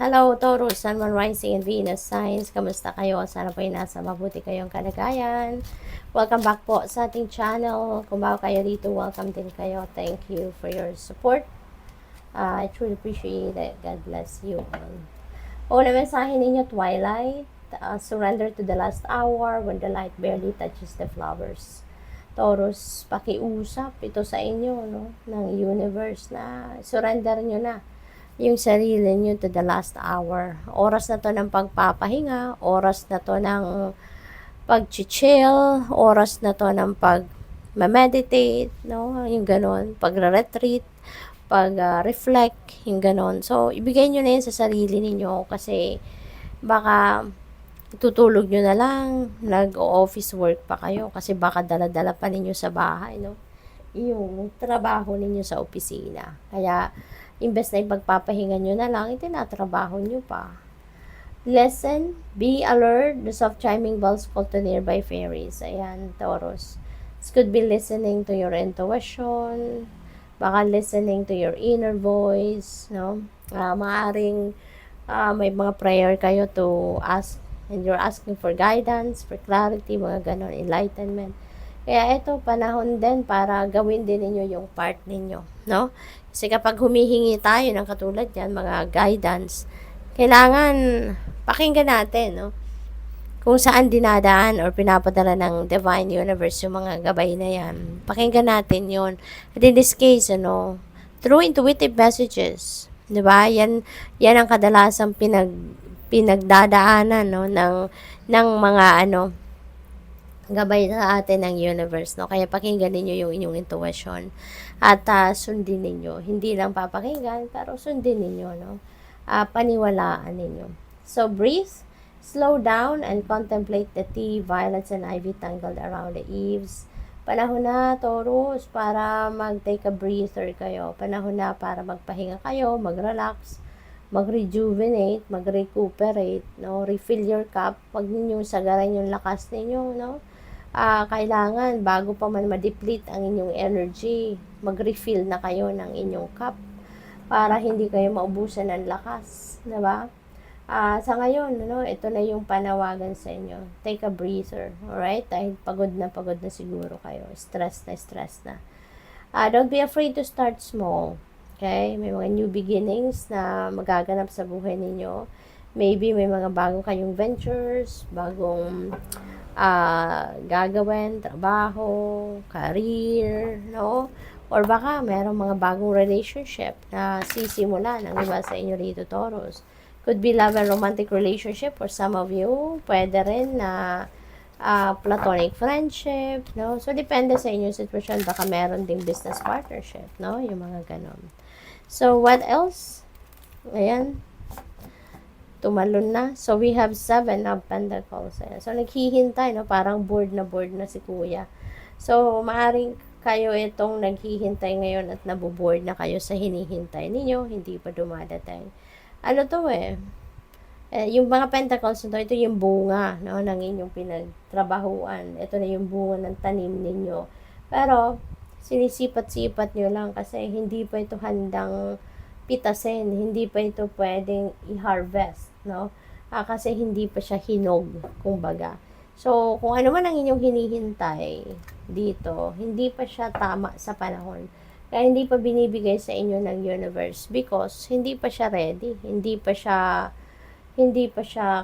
Hello, Taurus, Sun, Moon, Rising, and Venus signs. Kamusta kayo? Sana po ay nasa mabuti kayong kalagayan. Welcome back po sa ating channel. Kung bago kayo dito, welcome din kayo. Thank you for your support. I truly appreciate it. God bless you. O na mensahe ninyo, Twilight. Surrender to the last hour when the light barely touches the flowers. Taurus, pakiusap ito sa inyo, no, ng universe na surrender nyo na yung sarili nyo to the last hour. Oras na to ng pagpapahinga, oras na to ng pag-chill, oras na to ng pag-meditate, no? Yung ganon, pag-retreat, pag-reflect, yung ganon. So, ibigay nyo na yun sa sarili ninyo kasi baka tutulog nyo na lang, nag-office work pa kayo kasi baka dala-dala pa ninyo sa bahay, no? Yung trabaho ninyo sa opisina. Kaya, imbes na ipagpapahinga nyo na lang, itinatrabaho nyo pa. Listen, be alert, the soft chiming bells call to nearby fairies. Ayan, Taurus. This could be listening to your intuition, baka listening to your inner voice, no? Maaring may mga prayer kayo to ask, and you're asking for guidance, for clarity, mga ganon, enlightenment. Kaya ito, panahon din para gawin din ninyo yung part ninyo, no? Kasi kapag humihingi tayo ng katulad yan, mga guidance, kailangan pakinggan natin, no? Kung saan dinadaan or pinapadala ng Divine Universe yung mga gabay na yan. Pakinggan natin yon. At in this case, through intuitive messages, di ba? Yan ang kadalasang pinagdadaanan, no? ng mga, gabay sa atin ng universe, no? Kaya pakinggan ninyo yung inyong intuition at sundin ninyo. Hindi lang papakinggan, pero sundin ninyo, no? Paniwalaan ninyo. So, breathe, slow down, and contemplate the tea, violets, and ivy tangled around the eaves. Panahon na, Taurus, para mag-take a breather kayo. Panahon na para magpahinga kayo, mag-relax, mag-rejuvenate, mag-recuperate, no? Refill your cup. Huwag ninyong sagaran yung lakas ninyo, no? Kailangan bago pa man ma-deplete ang inyong energy, mag-refill na kayo ng inyong cup para hindi kayo maubusan ng lakas, 'di ba? Sa ngayon, ito na yung panawagan sa inyo. Take a breather, alright? Dahil pagod na siguro kayo. Stress na. Don't be afraid to start small. Okay? May mga new beginnings na magaganap sa buhay ninyo. Maybe may mga bago kayong ventures, bagong gagawin, trabaho, career, no? Or baka merong mga bagong relationship na sisimulan ang iba sa inyo rito, Taurus. Could be love and romantic relationship for some of you. Pwede rin na platonic friendship, no? So, depende sa inyong sitwasyon. Baka meron ding business partnership, no? Yung mga ganon. So, what else? Ayan. Tumalon na. So, we have 7 of Pentacles. Ayan. So, naghihintay, no? Parang bored na si Kuya. So, maaring kayo itong naghihintay ngayon at nabuboard na kayo sa hinihintay ninyo. Hindi pa dumadating. Ano to yung mga pentacles na ito yung bunga, no, ng inyong pinagtrabahuan. Ito na yung bunga ng tanim ninyo. Pero, sinisipat-sipat nyo lang kasi hindi pa ito handang pitasin. Hindi pa ito pwedeng i-harvest, no? Kasi hindi pa siya hinog, kumbaga. So, kung ano man ang inyong hinihintay dito, hindi pa siya tama sa panahon. Kaya hindi pa binibigay sa inyo ng universe because hindi pa siya ready. Hindi pa siya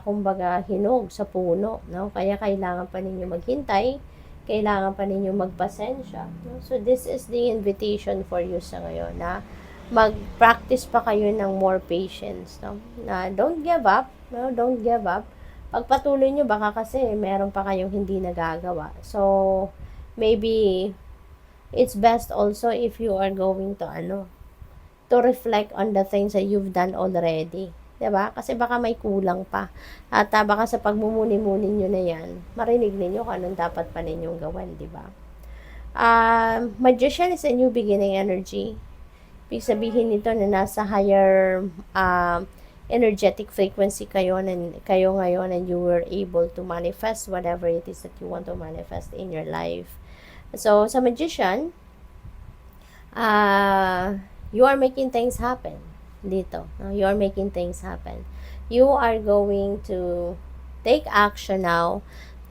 kumbaga hinog sa puno, no? Kaya kailangan pa ninyo maghintay, kailangan pa ninyo magpasensya, no? So this is the invitation for you sa ngayon na mag-practice pa kayo ng more patience, no? Na don't give up, no? Don't give up. Pagpatuloy nyo baka kasi meron pa kayong hindi nagagawa. So maybe it's best also if you are going to reflect on the things that you've done already. 'Di ba? Kasi baka may kulang pa. At baka sa pagmumuni-muni nyo na yan, marinig ninyo kung anong dapat pa ninyong gawin, 'di ba? Magician is a new beginning energy. Ibig sabihin nito na nasa higher energetic frequency kayo ngayon and you were able to manifest whatever it is that you want to manifest in your life. So, sa magician, you are making things happen. dito. No? You're making things happen. You are going to take action now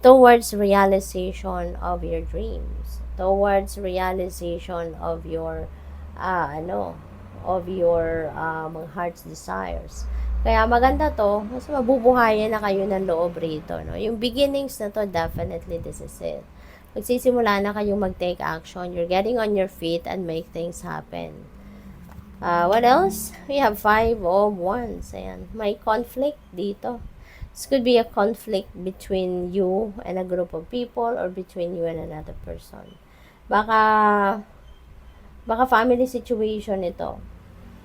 towards realization of your dreams, towards realization of your mga heart's desires. Kaya maganda to, mas mabubuhayan na kayo ng loob rito, no? Yung beginnings na to, definitely this is it. Magsisimula na kayong mag-take action. You're getting on your feet and make things happen. What else? We have 5 of Wands. Ayan. May conflict dito. This could be a conflict between you and a group of people or between you and another person. Baka family situation ito.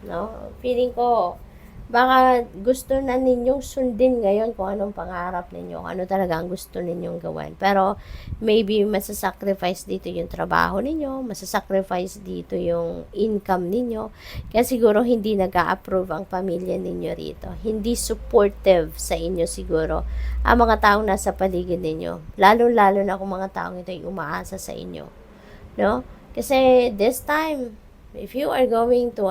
No? Feeling ko, baka gusto na ninyong sundin ngayon kung anong pangarap ninyo, ano talaga ang gusto ninyong gawin. Pero, maybe masasacrifice dito yung trabaho ninyo, masasacrifice dito yung income ninyo, kaya siguro hindi nag-a-approve ang pamilya ninyo rito. Hindi supportive sa inyo siguro ang mga taong nasa paligid ninyo. Lalo-lalo na kung mga taong ito ay umaasa sa inyo. No? Kasi, this time, if you are going to,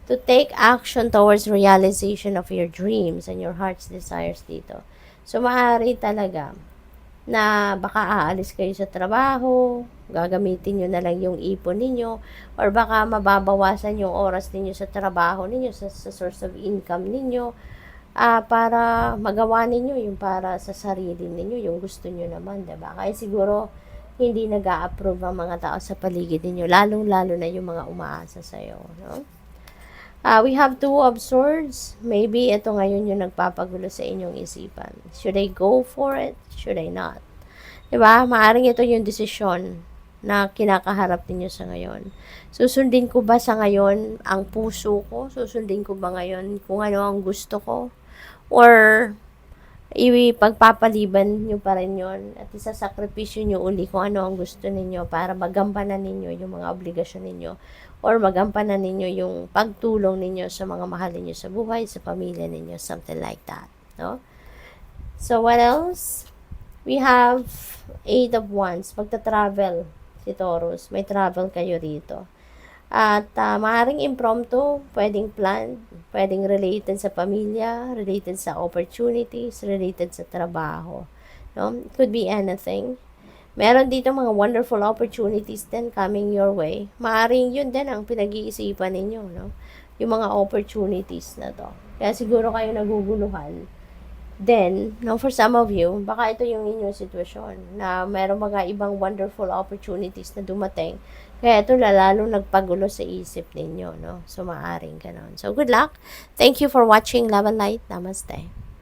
to take action towards realization of your dreams and your heart's desires dito. So, maaari talaga na baka aalis kayo sa trabaho, gagamitin nyo na lang yung ipon ninyo, or baka mababawasan yung oras ninyo sa trabaho ninyo, sa source of income ninyo, para magawa ninyo yung para sa sarili ninyo, yung gusto nyo naman, diba? Kaya siguro, hindi nag-a-approve ang mga tao sa paligid ninyo, lalong-lalo na yung mga umaasa sa'yo, no? We have 2 of Swords. Maybe ito ngayon yung nagpapagulo sa inyong isipan. Should I go for it? Should I not? Diba? Maaring ito yung desisyon na kinakaharap ninyo sa ngayon. Susundin ko ba sa ngayon ang puso ko? Susundin ko ba ngayon kung ano ang gusto ko? Or ipagpapaliban nyo pa rin yun at isasakripisyo nyo uli kung ano ang gusto ninyo para magampanan ninyo yung mga obligasyon ninyo or magampanan ninyo yung pagtulong ninyo sa mga mahal ninyo sa buhay, sa pamilya ninyo, something like that, no? So, what else? We have 8 of Wands. Magta-travel si Taurus. May travel kayo rito. At maaaring impromptu, pwedeng planned, pwedeng related sa pamilya, related sa opportunities, related sa trabaho. No? It could be anything. Meron dito mga wonderful opportunities din coming your way. Maaaring yun din ang pinag-iisipan ninyo, no? Yung mga opportunities na to. Kaya siguro kayo naguguluhan. Then, no, for some of you, baka ito yung inyong sitwasyon na meron mga ibang wonderful opportunities na dumating. Kaya ito lalong nagpagulo sa isip ninyo, no? So, maaaring ganon. So, good luck. Thank you for watching Love and Light. Namaste.